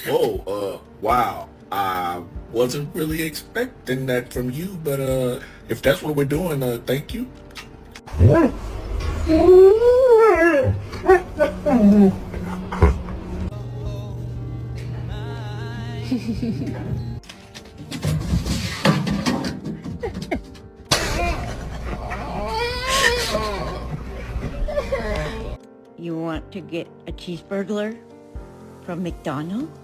Whoa, wow. I wasn't really expecting that from you, but if that's what we're doing, thank you. You want to get a cheeseburger from McDonald's?